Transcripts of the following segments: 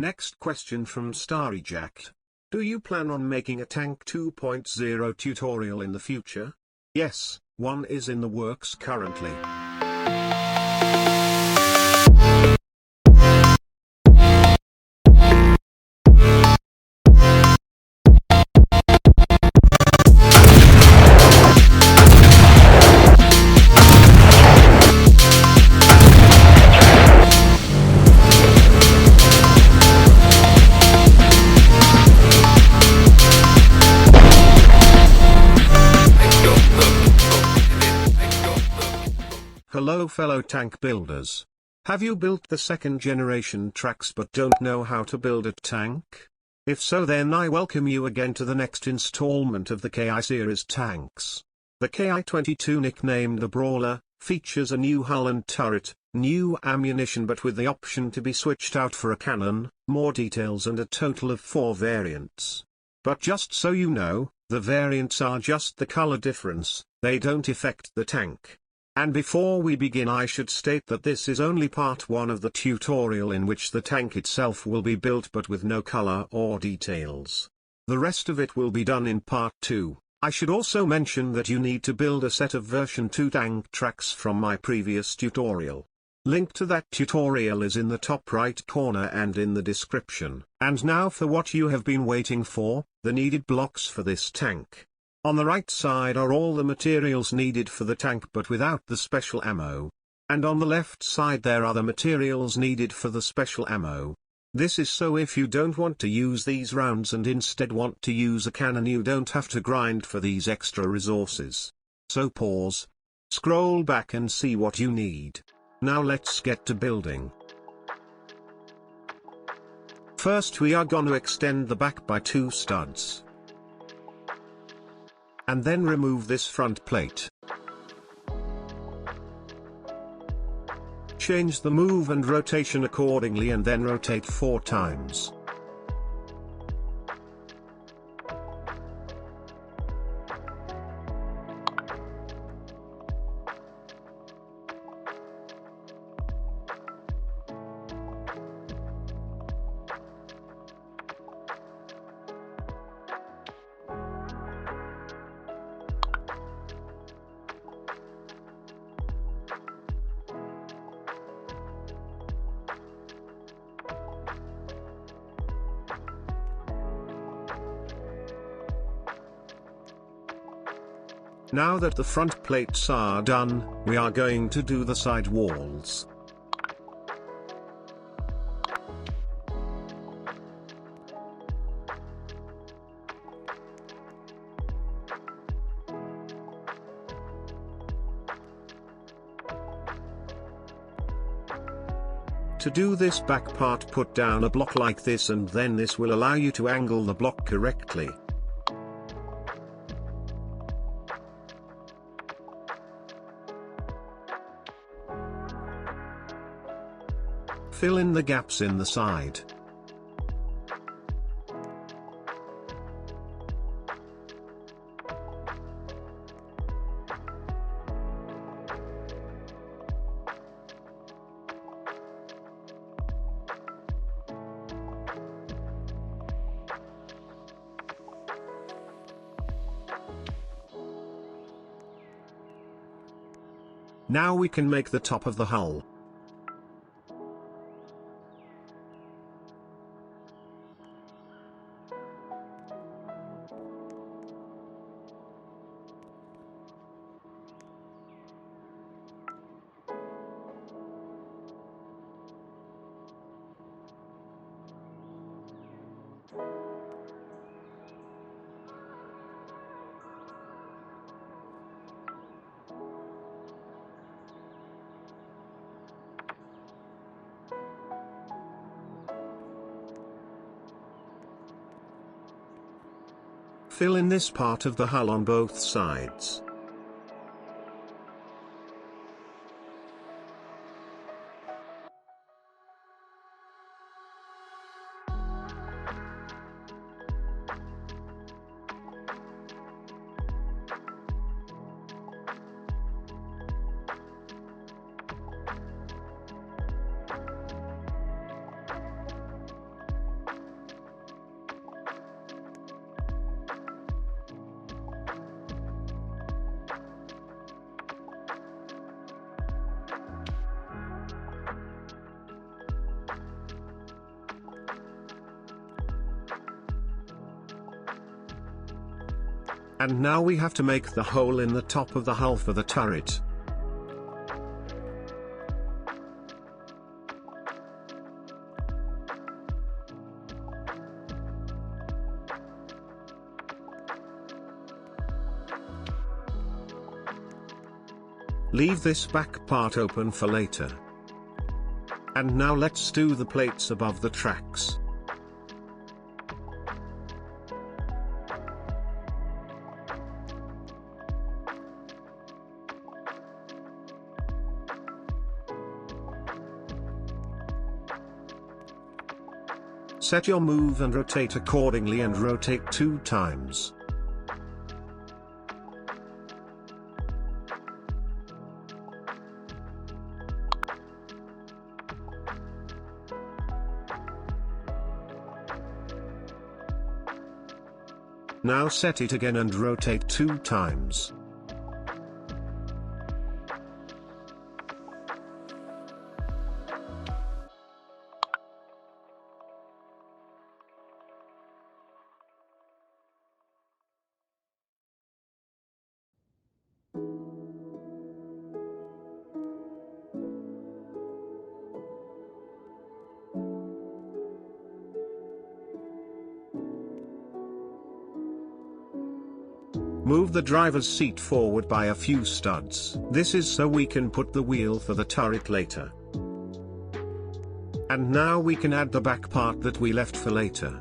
Next question from Starry Jack. Do you plan on making a Tank 2.0 tutorial in the future? Yes, one is in the works currently. Hello fellow tank builders. Have you built the second generation tracks but don't know how to build a tank? If so, then I welcome you again to the next installment of the KI series tanks. The KI-22, nicknamed the Brawler, features a new hull and turret, new ammunition but with the option to be switched out for a cannon, more details and a total of 4 variants. But just so you know, the variants are just the color difference, they don't affect the tank. And before we begin, I should state that this is only part 1 of the tutorial in which the tank itself will be built but with no color or details. The rest of it will be done in part 2. I should also mention that you need to build a set of version 2 tank tracks from my previous tutorial. Link to that tutorial is in the top right corner and in the description. And now for what you have been waiting for, the needed blocks for this tank. On the right side are all the materials needed for the tank but without the special ammo. And on the left side there are the materials needed for the special ammo. This is so if you don't want to use these rounds and instead want to use a cannon, you don't have to grind for these extra resources. So pause, scroll back and see what you need. Now let's get to building. First we are gonna extend the back by 2 studs. And then remove this front plate. Change the move and rotation accordingly and then rotate 4 times. Now that the front plates are done, we are going to do the side walls. To do this back part, put down a block like this and then this will allow you to angle the block correctly. Fill in the gaps in the side. Now we can make the top of the hull. Fill in this part of the hull on both sides. And now we have to make the hole in the top of the hull for the turret. Leave this back part open for later. And now let's do the plates above the tracks. Set your move and rotate accordingly and rotate 2 times. Now set it again and rotate 2 times. Move the driver's seat forward by a few studs. This is so we can put the wheel for the turret later. And now we can add the back part that we left for later.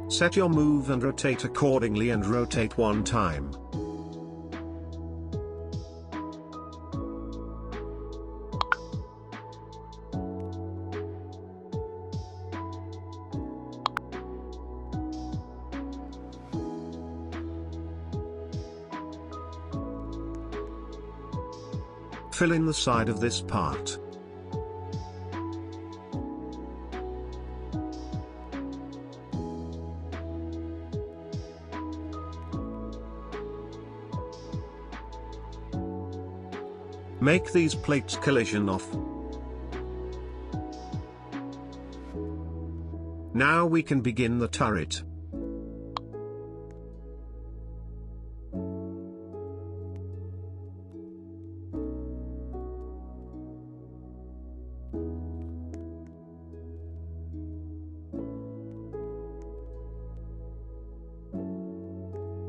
Set your move and rotate accordingly and rotate 1 time. Fill in the side of this part. Make these plates collision off. Now we can begin the turret.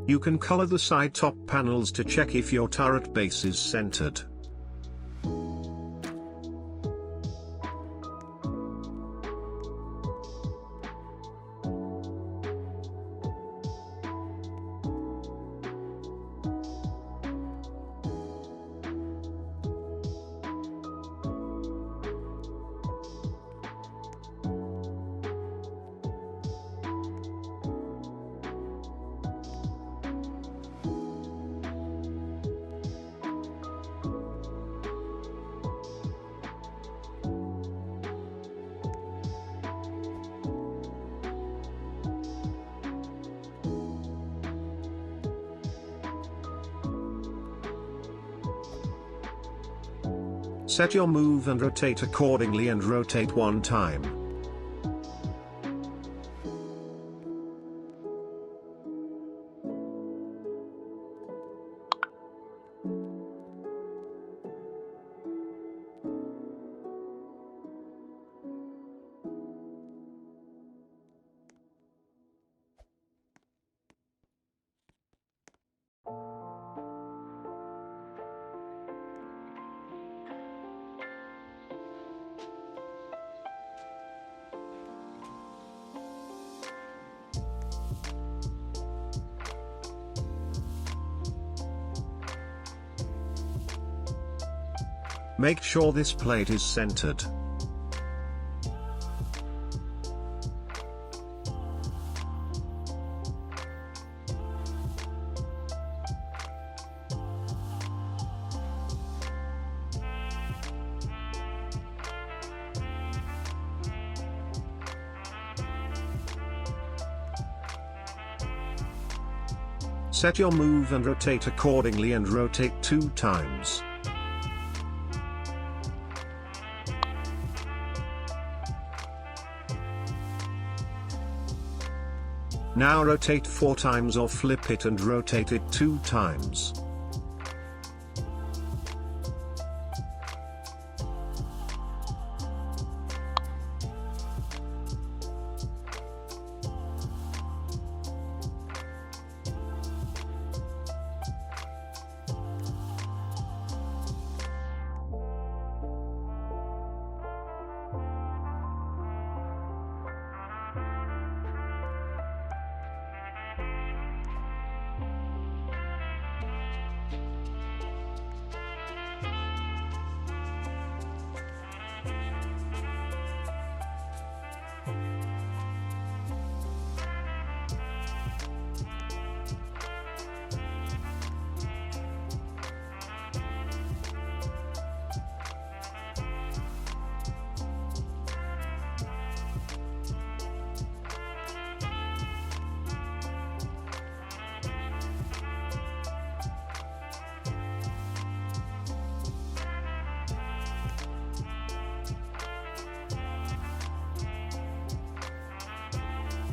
You can color the side top panels to check if your turret base is centered. Set your move and rotate accordingly and rotate 1 time. Make sure this plate is centered. Set your move and rotate accordingly and rotate 2 times. Now rotate 4 times or flip it and rotate it 2 times.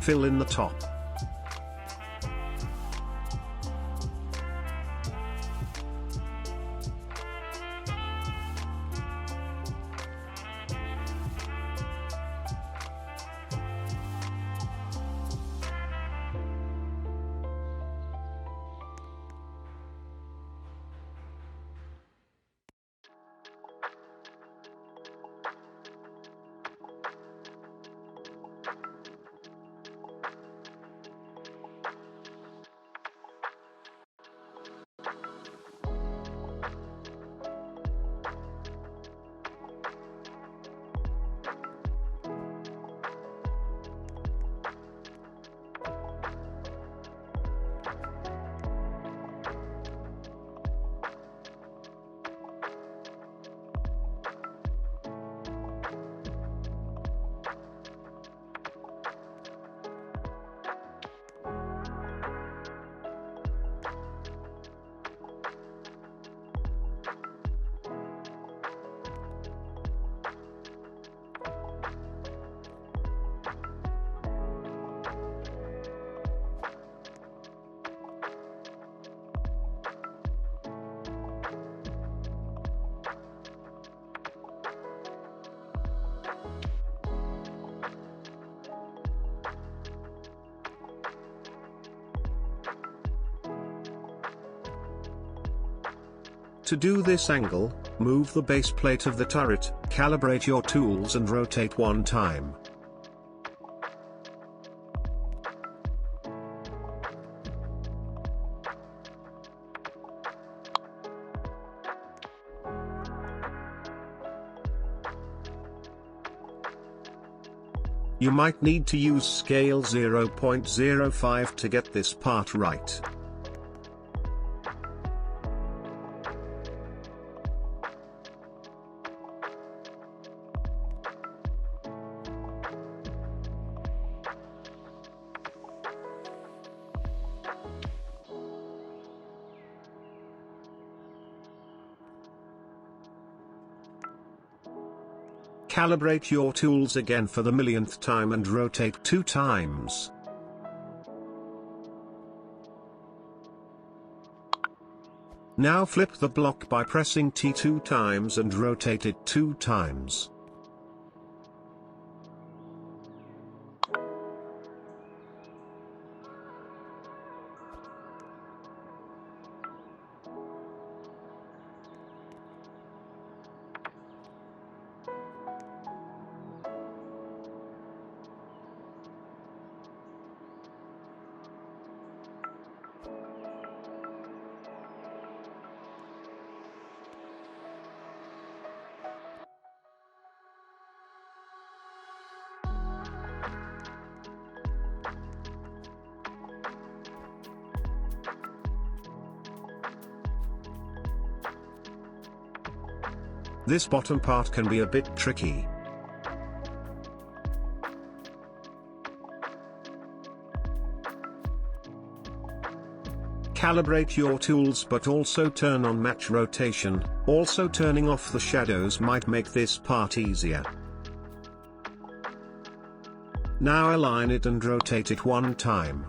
Fill in the top. To do this angle, move the base plate of the turret, calibrate your tools and rotate 1 time. You might need to use scale 0.05 to get this part right. Calibrate your tools again for the millionth time and rotate 2 times. Now flip the block by pressing T 2 times and rotate it 2 times. This bottom part can be a bit tricky. Calibrate your tools but also turn on match rotation, also turning off the shadows might make this part easier. Now align it and rotate it 1 time.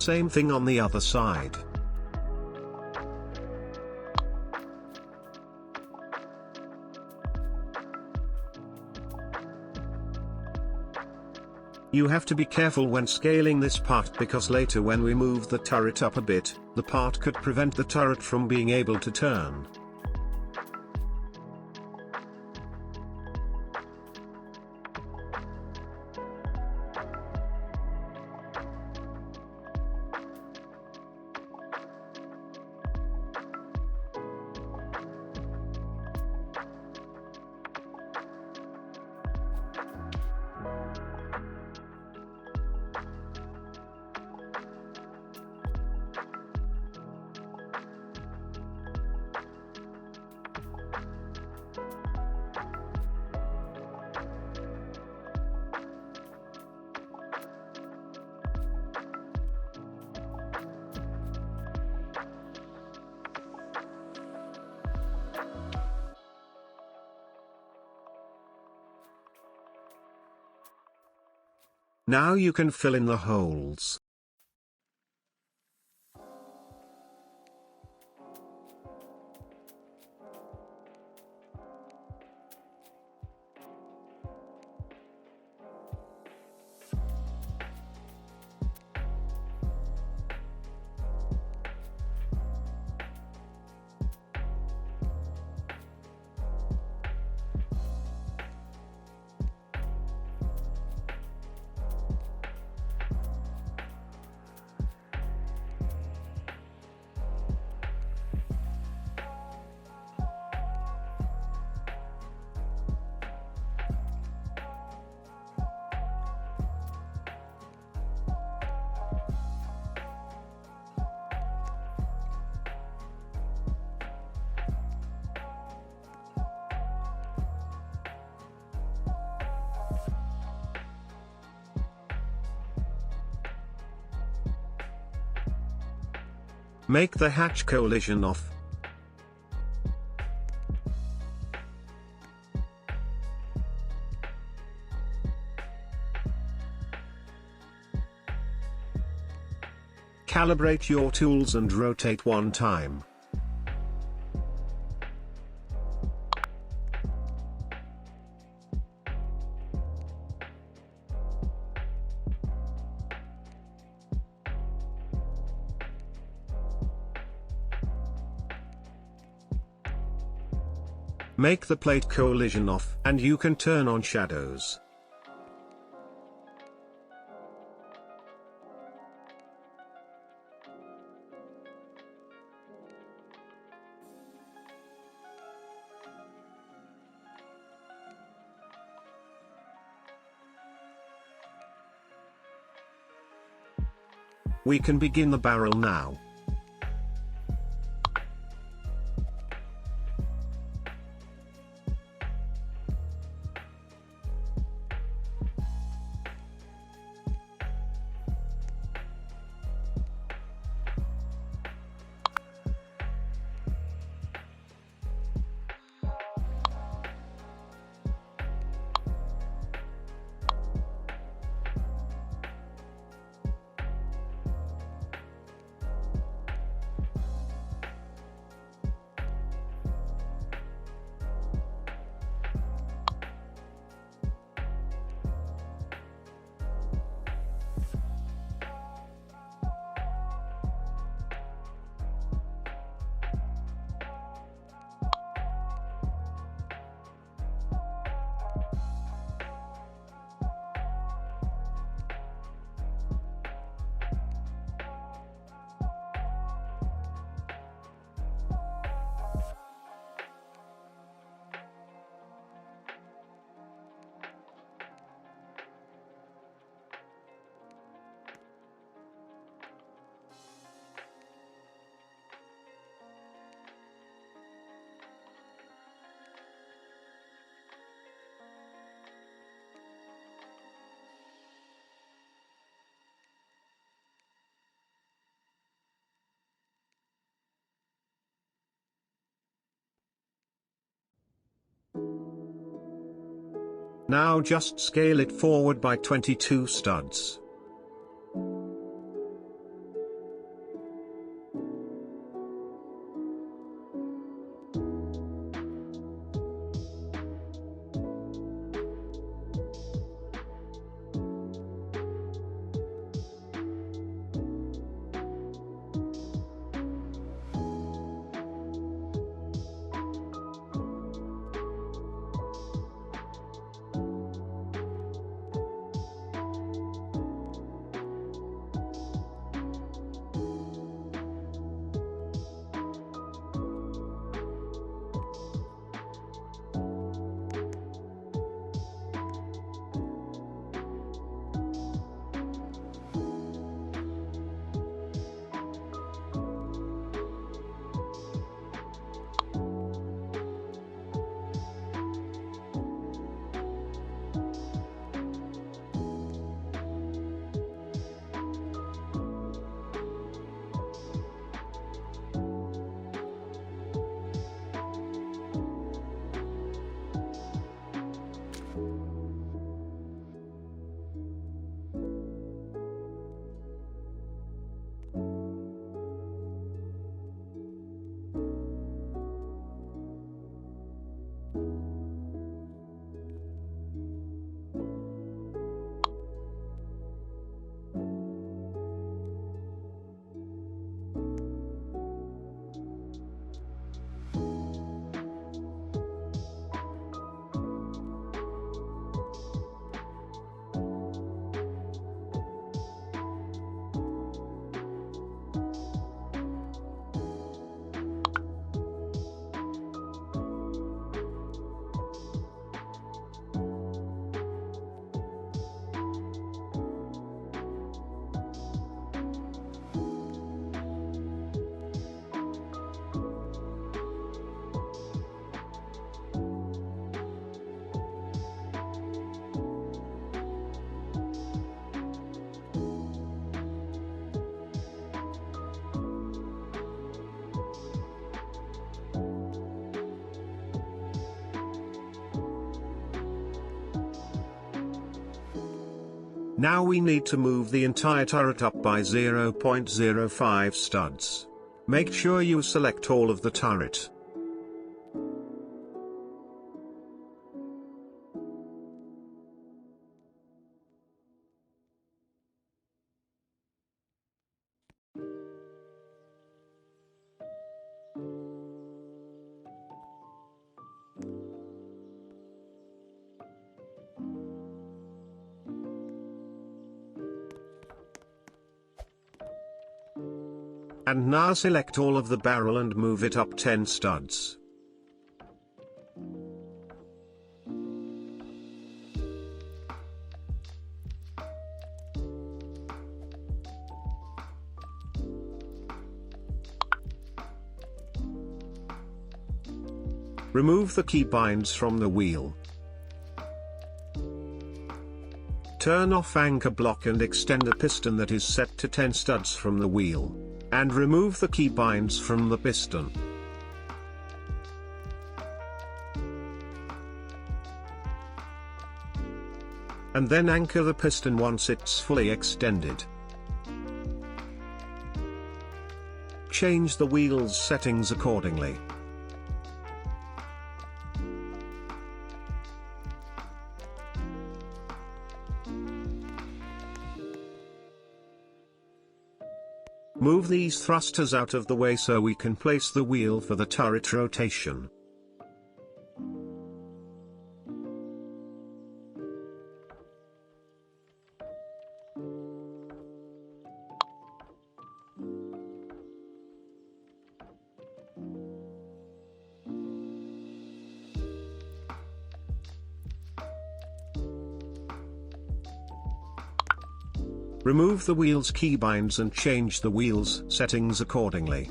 Same thing on the other side. You have to be careful when scaling this part, because later when we move the turret up a bit, the part could prevent the turret from being able to turn. Now you can fill in the holes. Make the hatch collision off. Calibrate your tools and rotate one time. Make the plate collision off, and you can turn on shadows. We can begin the barrel now. Now just scale it forward by 22 studs. Now we need to move the entire turret up by 0.05 studs. Make sure you select all of the turret. And now select all of the barrel and move it up 10 studs. Remove the keybinds from the wheel. Turn off anchor block and extend the piston that is set to 10 studs from the wheel. And remove the keybinds from the piston. And then anchor the piston once it's fully extended. Change the wheel's settings accordingly. Move these thrusters out of the way so we can place the wheel for the turret rotation. Remove the wheel's keybinds and change the wheel's settings accordingly.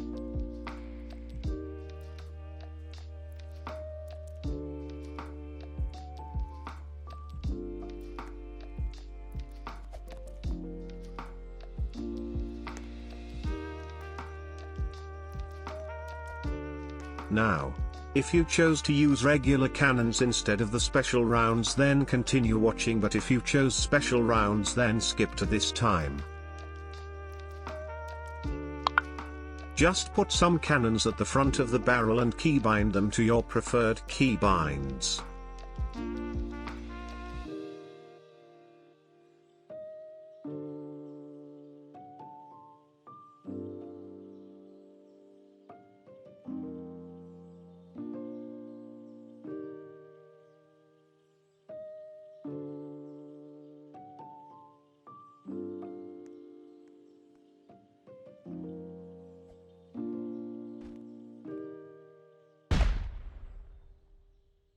Now, if you chose to use regular cannons instead of the special rounds, then continue watching, but if you chose special rounds, then skip to this time. Just put some cannons at the front of the barrel and keybind them to your preferred keybinds.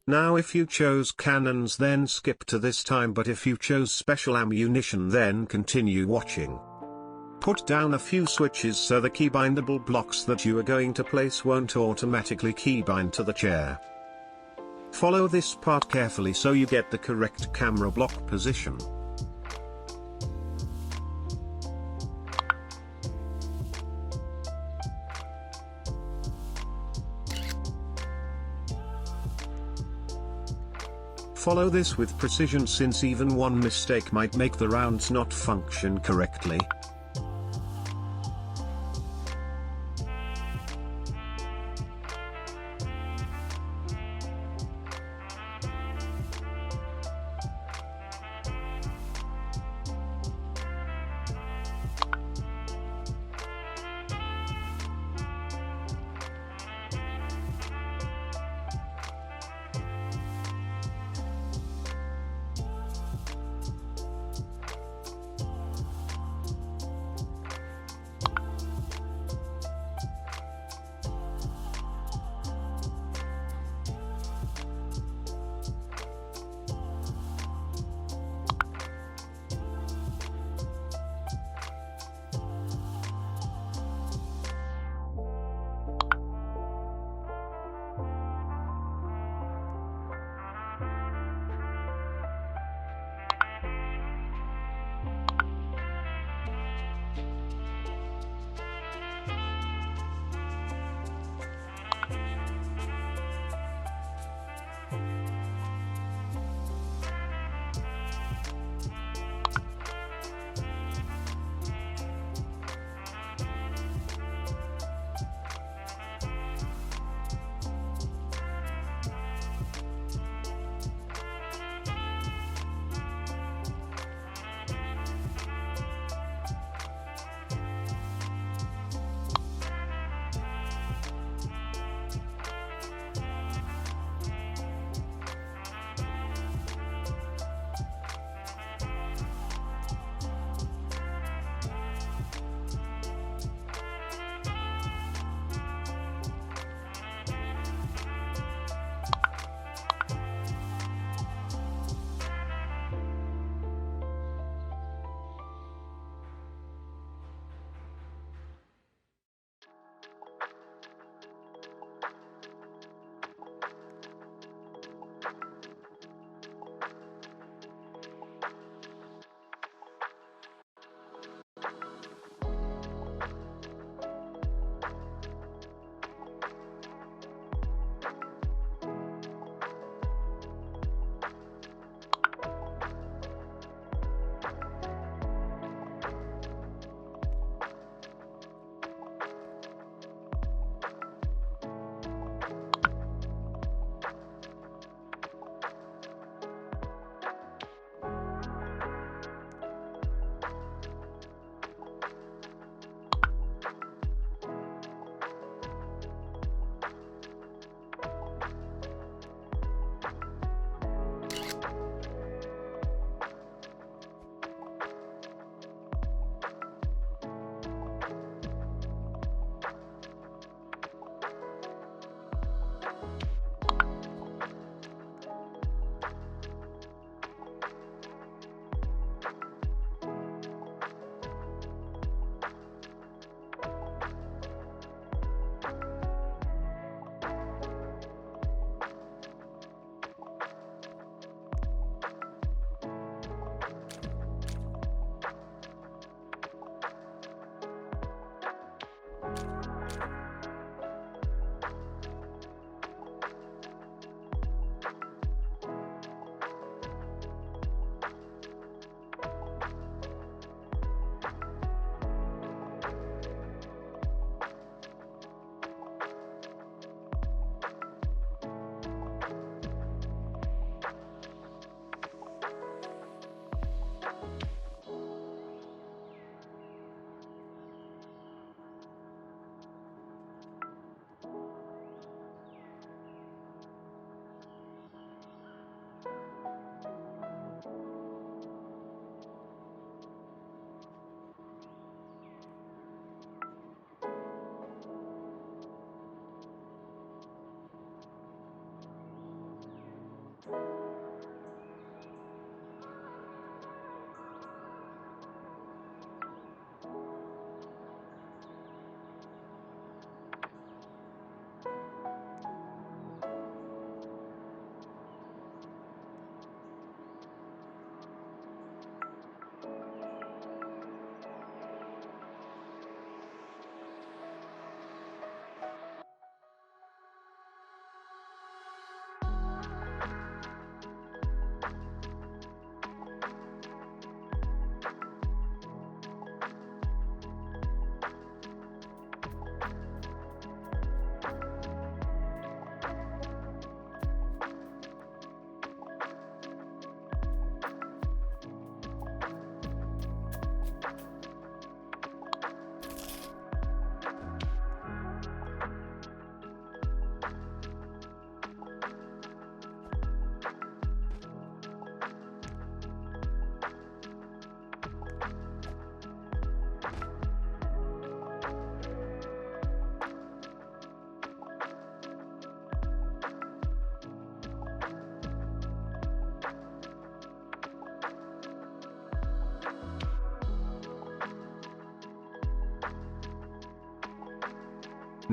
Now if you chose cannons, then skip to this time, but if you chose special ammunition, then continue watching. Put down a few switches so the keybindable blocks that you are going to place won't automatically keybind to the chair. Follow this part carefully so you get the correct camera block position. Follow this with precision, since even one mistake might make the rounds not function correctly.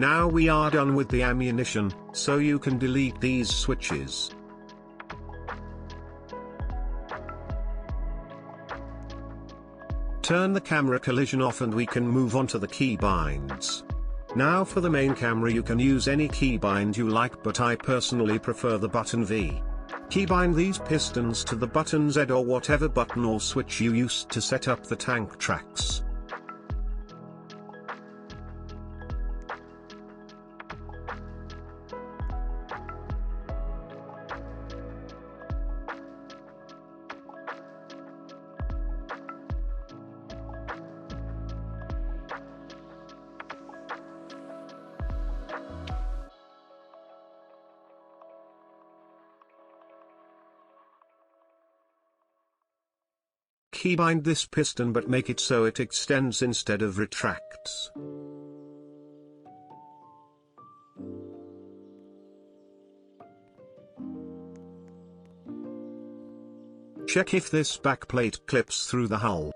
Now we are done with the ammunition, so you can delete these switches. Turn the camera collision off and we can move on to the keybinds. Now for the main camera, you can use any keybind you like, but I personally prefer the button V. Keybind these pistons to the button Z or whatever button or switch you used to set up the tank tracks. Keybind this piston, but make it so it extends instead of retracts. Check if this backplate clips through the hull.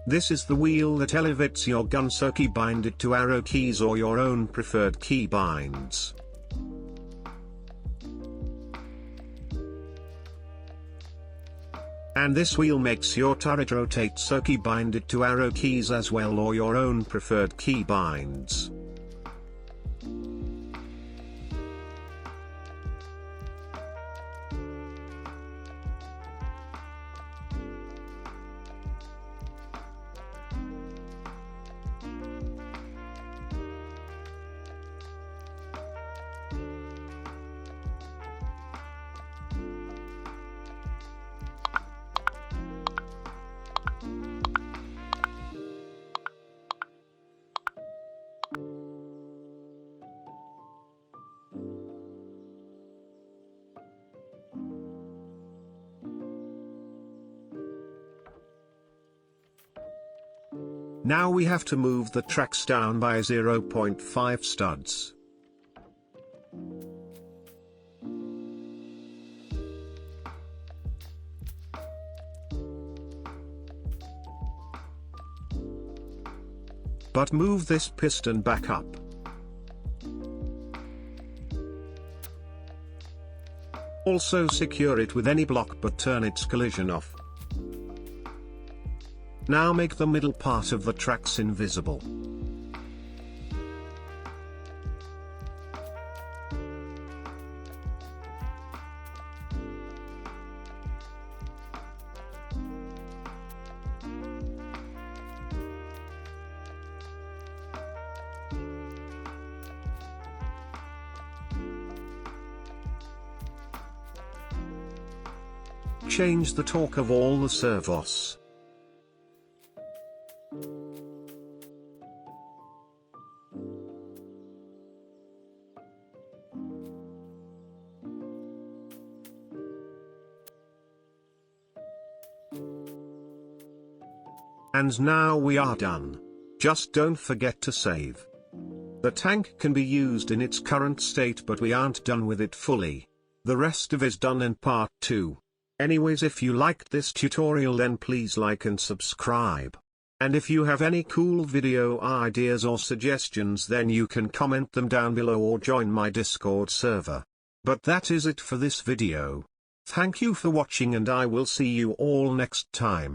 This is the wheel that elevates your gun, so keybind it to arrow keys or your own preferred keybinds. And this wheel makes your turret rotate, so keybind it to arrow keys as well or your own preferred keybinds. Now we have to move the tracks down by 0.5 studs. But move this piston back up. Also secure it with any block, but turn its collision off. Now make the middle part of the tracks invisible. Change the torque of all the servos. And now we are done. Just don't forget to save. The tank can be used in its current state, but we aren't done with it fully. The rest of is done in part 2. Anyways, if you liked this tutorial then please like and subscribe. And if you have any cool video ideas or suggestions then you can comment them down below or join my Discord server. But that is it for this video. Thank you for watching and I will see you all next time.